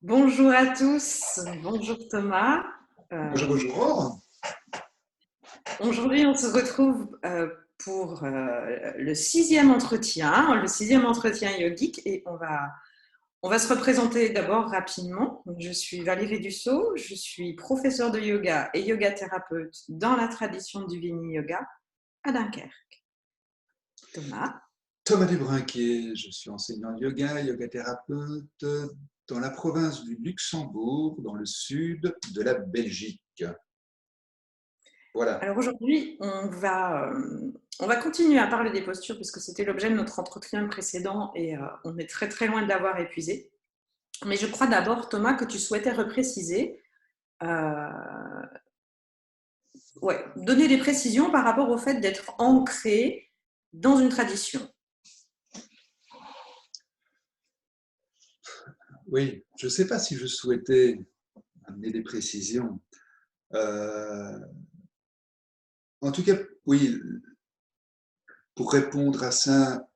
Bonjour à tous, bonjour Thomas. Bonjour, bonjour. Aujourd'hui, on se retrouve pour le sixième entretien yogique et on va se représenter d'abord rapidement. Je suis Valérie Dussault, je suis professeure de yoga et yoga thérapeute dans la tradition du Vini Yoga à Dunkerque. Thomas. Thomas Dubrinquier, je suis enseignant de yoga, yoga thérapeute dans la province du Luxembourg, dans le sud de la Belgique. Voilà. Alors aujourd'hui, on va continuer à parler des postures puisque c'était l'objet de notre entretien précédent et on est très très loin de l'avoir épuisé. Mais je crois d'abord, Thomas, que tu souhaitais repréciser, euh, donner des précisions par rapport au fait d'être ancré dans une tradition. Oui, je ne sais pas si je souhaitais amener des précisions. En tout cas, oui, pour répondre à ça,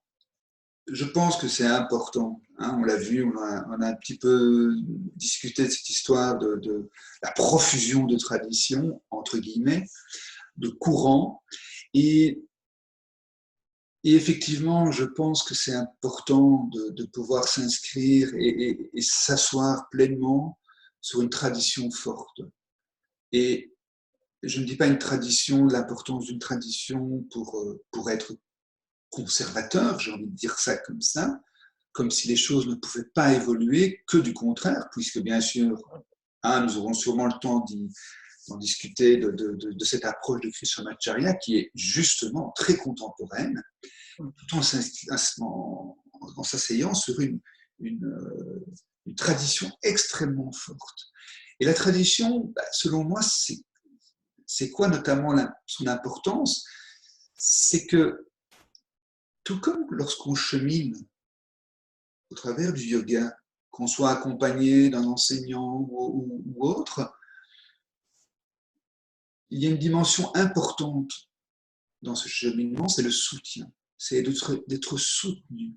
je pense que c'est important. On l'a vu, on a un petit peu discuté de cette histoire de la profusion de traditions, entre guillemets, de courants. Et effectivement, je pense que c'est important de pouvoir s'inscrire et s'asseoir pleinement sur une tradition forte. Et je ne dis pas une tradition, l'importance d'une tradition pour être conservateur, j'ai envie de dire ça, comme si les choses ne pouvaient pas évoluer, que du contraire, puisque bien sûr, nous aurons sûrement le temps d'en discuter de cette approche de Krishnamacharya qui est justement très contemporaine, tout en s'asseyant sur une tradition extrêmement forte. Et la tradition, selon moi, c'est quoi notamment son importance? C'est que, tout comme lorsqu'on chemine au travers du yoga, qu'on soit accompagné d'un enseignant ou autre, il y a une dimension importante dans ce cheminement, c'est le soutien, c'est d'être soutenu.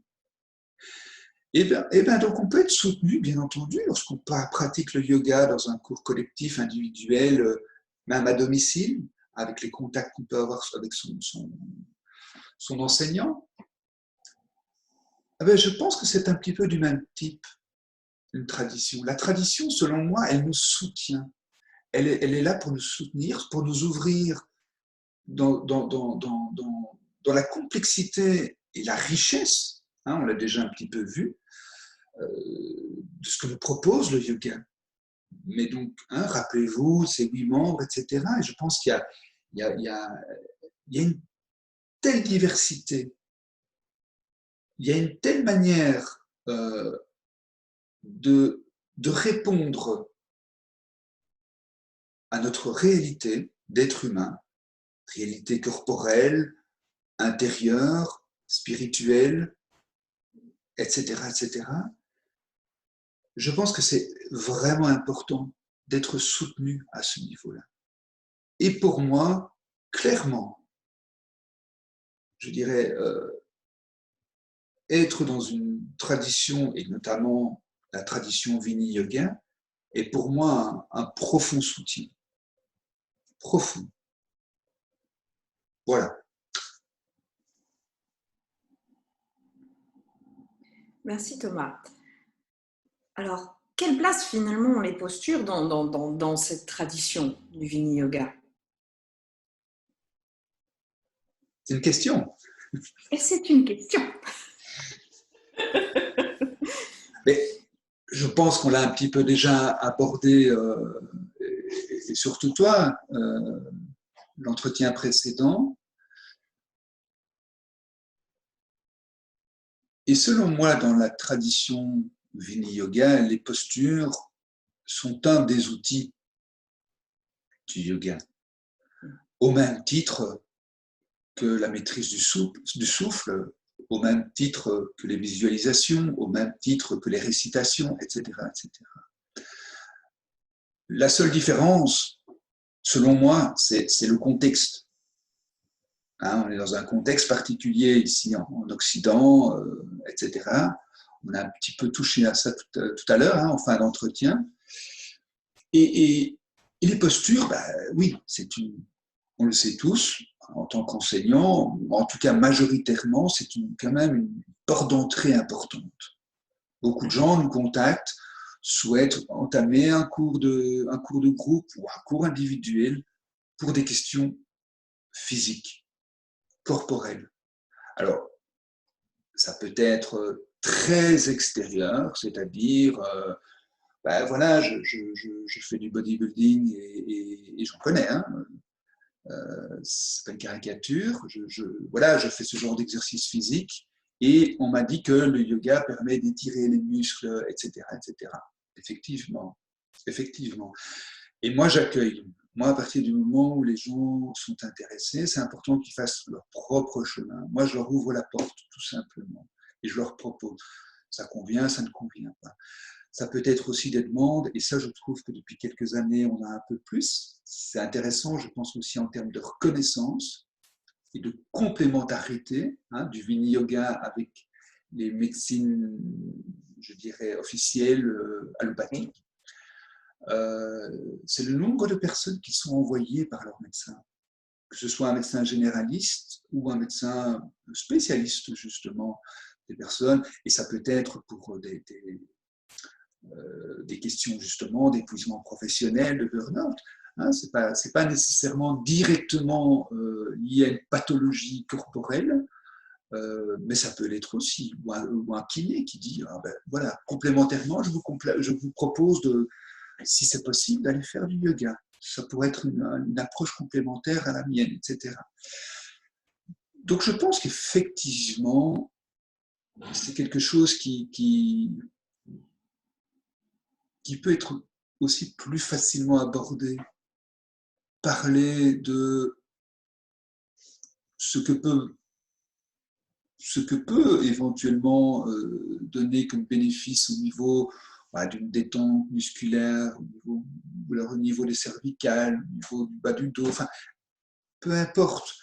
Et bien, donc on peut être soutenu, bien entendu, lorsqu'on pratique le yoga dans un cours collectif, individuel, même à domicile, avec les contacts qu'on peut avoir avec son enseignant. Je pense que c'est un petit peu du même type, une tradition. La tradition, selon moi, elle nous soutient. Elle est là pour nous soutenir, pour nous ouvrir dans la complexité et la richesse, on l'a déjà un petit peu vu, de ce que nous propose le yoga. Mais donc, rappelez-vous, ces 8 membres, etc. Et je pense qu'il y a une telle diversité, il y a une telle manière de répondre à notre réalité d'être humain, réalité corporelle, intérieure, spirituelle, etc., etc. Je pense que c'est vraiment important d'être soutenu à ce niveau-là. Et pour moi, clairement, je dirais, être dans une tradition, et notamment la tradition Vini Yoga, est pour moi un profond soutien. Profond. Voilà. Merci Thomas. Alors, quelle place finalement ont les postures dans cette tradition du Vini Yoga? C'est une question. Et c'est une question. Mais je pense qu'on l'a un petit peu déjà abordé, et surtout toi, l'entretien précédent. Et selon moi, dans la tradition Vini Yoga, les postures sont un des outils du yoga, au même titre que la maîtrise du souffle, au même titre que les visualisations, au même titre que les récitations, etc., etc. La seule différence, selon moi, c'est le contexte. On est dans un contexte particulier ici en Occident, etc. On a un petit peu touché à ça tout à l'heure, hein, en fin d'entretien. Et les postures, oui, on le sait tous, en tant qu'enseignant, en tout cas majoritairement, c'est quand même une porte d'entrée importante. Beaucoup de gens nous contactent, souhaitent entamer un cours de groupe ou un cours individuel pour des questions physiques, corporelles. Alors, ça peut être très extérieur, c'est-à-dire, voilà, je fais du bodybuilding et j'en connais, hein. C'est pas une caricature, voilà, je fais ce genre d'exercice physique et on m'a dit que le yoga permet d'étirer les muscles, etc., etc. Effectivement, effectivement. Et moi, j'accueille. Moi, à partir du moment où les gens sont intéressés, c'est important qu'ils fassent leur propre chemin. Moi, je leur ouvre la porte, tout simplement, et je leur propose. Ça convient, ça ne convient pas. Ça peut être aussi des demandes, et ça, je trouve que depuis quelques années, on a un peu plus. C'est intéressant, je pense aussi en termes de reconnaissance et de complémentarité, hein, du Vini Yoga avec les médecines, je dirais, officielles, allopathiques. C'est le nombre de personnes qui sont envoyées par leur médecin, que ce soit un médecin généraliste ou un médecin spécialiste, justement, des personnes, et ça peut être pour des questions justement d'épuisement professionnel, de burn-out. Hein, c'est pas nécessairement directement lié à une pathologie corporelle, mais ça peut l'être aussi. Ou un kiné qui dit voilà, complémentairement, je vous propose, si c'est possible, d'aller faire du yoga. Ça pourrait être une approche complémentaire à la mienne, etc. Donc je pense qu'effectivement, c'est quelque chose qui peut être aussi plus facilement abordé. Parler de ce que peut éventuellement donner comme bénéfice au niveau d'une détente musculaire, au niveau des cervicales, au niveau du bas du dos, enfin, peu importe.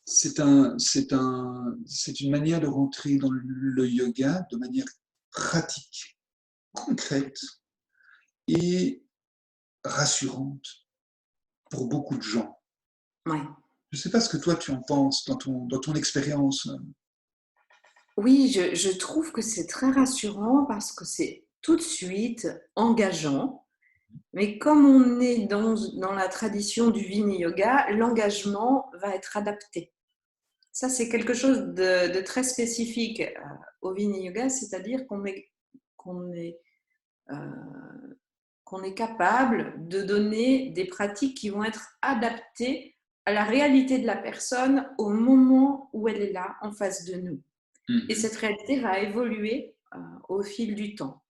C'est une manière de rentrer dans le yoga de manière pratique, concrète et rassurante pour beaucoup de gens. Ouais. Je ne sais pas ce que toi tu en penses dans ton expérience. Oui, je trouve que c'est très rassurant parce que c'est tout de suite engageant. Mais comme on est dans la tradition du Vini Yoga, l'engagement va être adapté. Ça, c'est quelque chose de très spécifique au Vini Yoga, c'est-à-dire qu'on est capable de donner des pratiques qui vont être adaptées à la réalité de la personne au moment où elle est là, en face de nous. Et cette réalité va évoluer au fil du temps.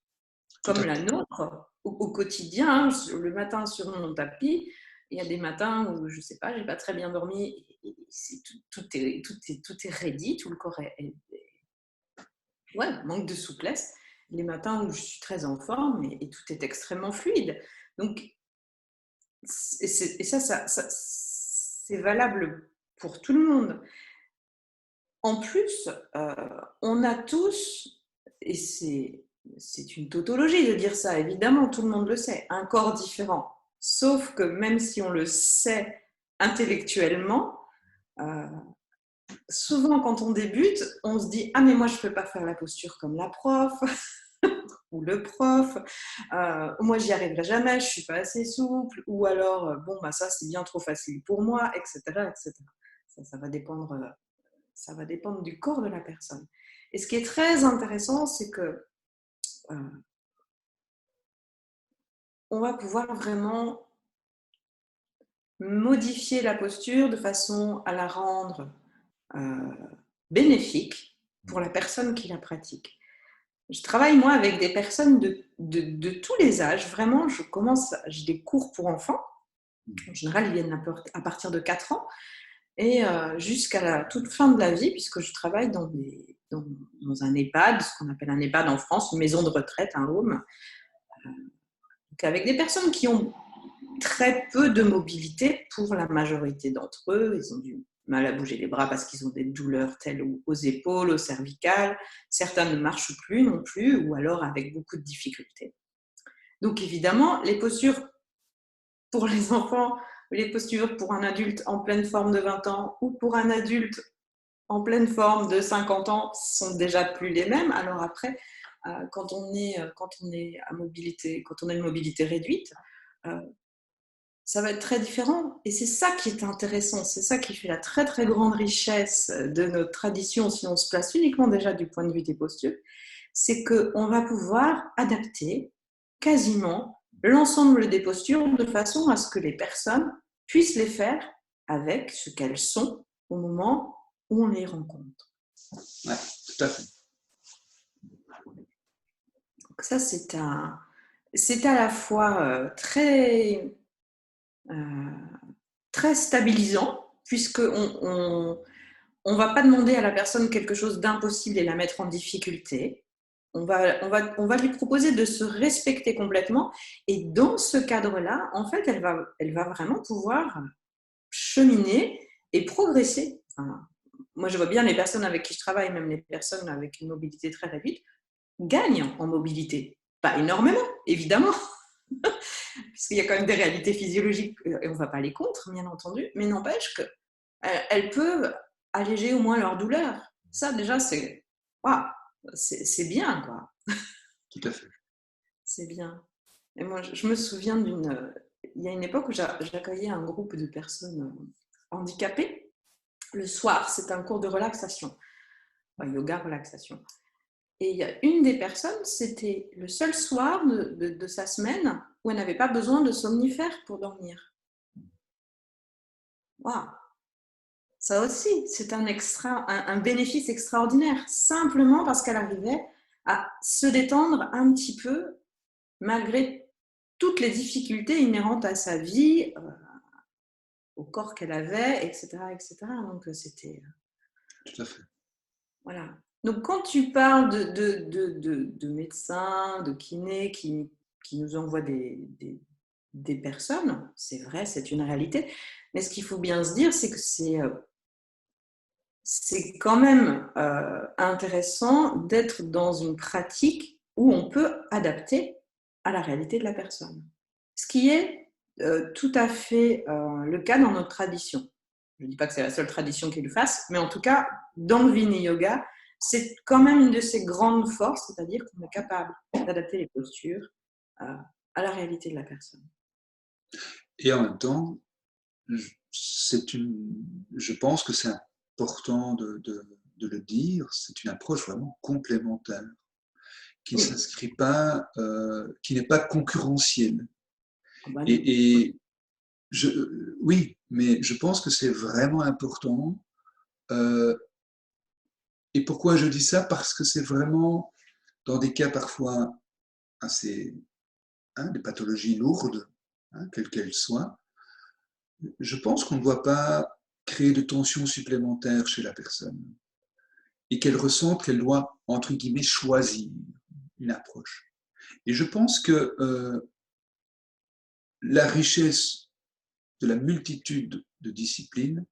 Comme la nôtre, au quotidien, le matin sur mon tapis, il y a des matins où, je ne sais pas, je n'ai pas très bien dormi, et tout est raidi, tout le corps manque de souplesse. Les matins où je suis très en forme et tout est extrêmement fluide. Donc, et ça, c'est valable pour tout le monde. En plus, on a tous, et c'est une tautologie de dire ça, évidemment, tout le monde le sait, un corps différent. Sauf que même si on le sait intellectuellement, souvent quand on débute, on se dit « Ah mais moi je ne peux pas faire la posture comme la prof » ou le prof, moi j'y arriverai jamais, je ne suis pas assez souple, ou alors ça c'est bien trop facile pour moi, etc. etc. Ça va dépendre du corps de la personne. Et ce qui est très intéressant, c'est que on va pouvoir vraiment modifier la posture de façon à la rendre bénéfique pour la personne qui la pratique. Je travaille, moi, avec des personnes de tous les âges. Vraiment, j'ai des cours pour enfants. En général, ils viennent à partir de 4 ans et jusqu'à la toute fin de la vie, puisque je travaille dans un EHPAD, ce qu'on appelle un EHPAD en France, une maison de retraite, un home, donc avec des personnes qui ont très peu de mobilité pour la majorité d'entre eux. Ils ont du mal à bouger les bras parce qu'ils ont des douleurs telles aux épaules, aux cervicales. Certains ne marchent plus non plus, ou alors avec beaucoup de difficultés. Donc évidemment, les postures pour les enfants, les postures pour un adulte en pleine forme de 20 ans ou pour un adulte en pleine forme de 50 ans sont déjà plus les mêmes. Alors après, quand on est à mobilité, quand on a une mobilité réduite, ça va être très différent. Et c'est ça qui est intéressant, c'est ça qui fait la très très grande richesse de notre tradition, si on se place uniquement déjà du point de vue des postures, c'est qu'on va pouvoir adapter quasiment l'ensemble des postures de façon à ce que les personnes puissent les faire avec ce qu'elles sont au moment où on les rencontre. Oui, tout à fait. Donc ça, c'est à la fois très stabilisant, puisqu'on ne va pas demander à la personne quelque chose d'impossible et la mettre en difficulté. On va lui proposer de se respecter complètement. Et dans ce cadre-là, en fait, elle va vraiment pouvoir cheminer et progresser. Enfin, moi, je vois bien les personnes avec qui je travaille, même les personnes avec une mobilité très réduite, gagnent en mobilité. Pas énormément, évidemment, puisqu'il y a quand même des réalités physiologiques et on ne va pas aller contre, bien entendu, mais n'empêche qu'elles peuvent alléger au moins leur douleur. Ça, déjà, c'est bien, quoi. Tout à fait. C'est bien. Et moi, je me souviens il y a une époque où j'accueillais un groupe de personnes handicapées. Le soir, c'est un cours de relaxation, yoga relaxation. Et il y a une des personnes, c'était le seul soir de sa semaine où elle n'avait pas besoin de somnifères pour dormir. Waouh! Ça aussi, c'est un bénéfice extraordinaire, simplement parce qu'elle arrivait à se détendre un petit peu malgré toutes les difficultés inhérentes à sa vie, au corps qu'elle avait, etc., etc. Donc, c'était... Tout à fait. Voilà. Donc, quand tu parles de médecins, de kinés qui nous envoient des personnes, c'est vrai, c'est une réalité. Mais ce qu'il faut bien se dire, c'est que c'est quand même intéressant d'être dans une pratique où on peut adapter à la réalité de la personne. Ce qui est tout à fait le cas dans notre tradition. Je ne dis pas que c'est la seule tradition qui le fasse, mais en tout cas, dans le Vini Yoga, c'est quand même une de ses grandes forces, c'est-à-dire qu'on est capable d'adapter les postures à la réalité de la personne. Et en même temps, je pense que c'est important de le dire, c'est une approche vraiment complémentaire, qui ne Oui. s'inscrit pas, qui n'est pas concurrentielle. Ben Et oui, mais je pense que c'est vraiment important. Et pourquoi je dis ça? Parce que c'est vraiment dans des cas parfois assez, des pathologies lourdes, quelles qu'elles soient, je pense qu'on ne doit pas créer de tensions supplémentaires chez la personne et qu'elle ressente qu'elle doit, entre guillemets, choisir une approche. Et je pense que la richesse de la multitude de disciplines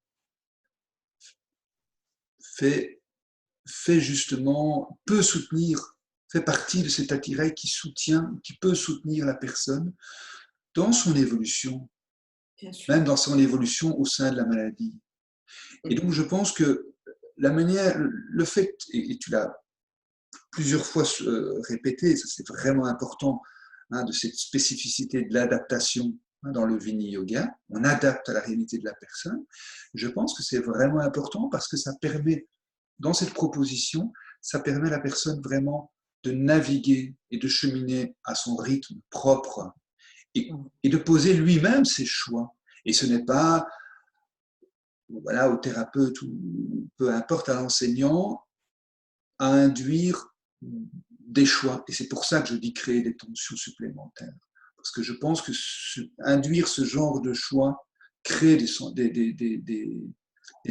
fait justement, peut soutenir, fait partie de cet attirail qui soutient, qui peut soutenir la personne dans son évolution, même dans son évolution au sein de la maladie. Et donc je pense que la manière, le fait, et tu l'as plusieurs fois répété, ça c'est vraiment important, de cette spécificité de l'adaptation dans le Vini Yoga, on adapte à la réalité de la personne. Je pense que c'est vraiment important parce que ça permet, dans cette proposition, ça permet à la personne vraiment de naviguer et de cheminer à son rythme propre et de poser lui-même ses choix. Et ce n'est pas, voilà, au thérapeute ou peu importe, à l'enseignant, à induire des choix. Et c'est pour ça que je dis créer des tensions supplémentaires. Parce que je pense que induire ce genre de choix crée des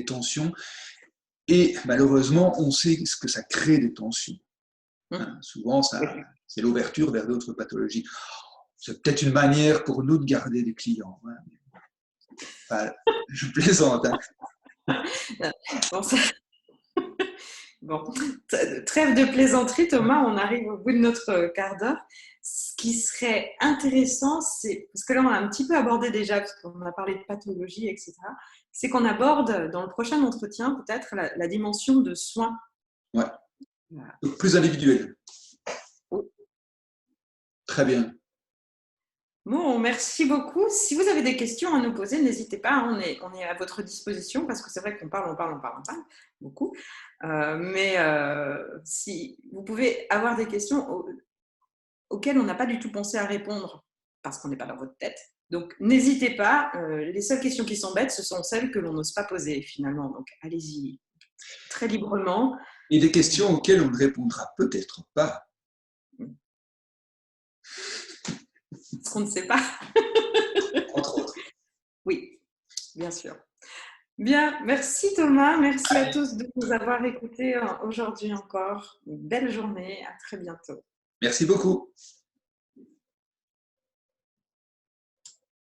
tensions. Et malheureusement, on sait ce que ça crée des tensions. Souvent, c'est l'ouverture vers d'autres pathologies. C'est peut-être une manière pour nous de garder des clients. Enfin, je plaisante. Bon, bon, trêve de plaisanterie, Thomas, on arrive au bout de notre quart d'heure. Ce qui serait intéressant, c'est, parce que là on a un petit peu abordé déjà, parce qu'on a parlé de pathologie, etc., c'est qu'on aborde dans le prochain entretien peut-être la dimension de soins. Ouais. Voilà. Donc, plus individuel. Très bien. Bon, merci beaucoup. Si vous avez des questions à nous poser, n'hésitez pas, on est à votre disposition parce que c'est vrai qu'on parle beaucoup. Mais si vous pouvez avoir des questions auxquelles on n'a pas du tout pensé à répondre parce qu'on n'est pas dans votre tête. Donc, n'hésitez pas. Les seules questions qui sont bêtes, ce sont celles que l'on n'ose pas poser finalement. Donc, allez-y très librement. Et des questions auxquelles on ne répondra peut-être pas. Ce qu'on ne sait pas. Entre autres. Oui, bien sûr. Bien, merci Thomas, merci à tous de nous avoir écoutés aujourd'hui encore. Une belle journée, à très bientôt. Merci beaucoup.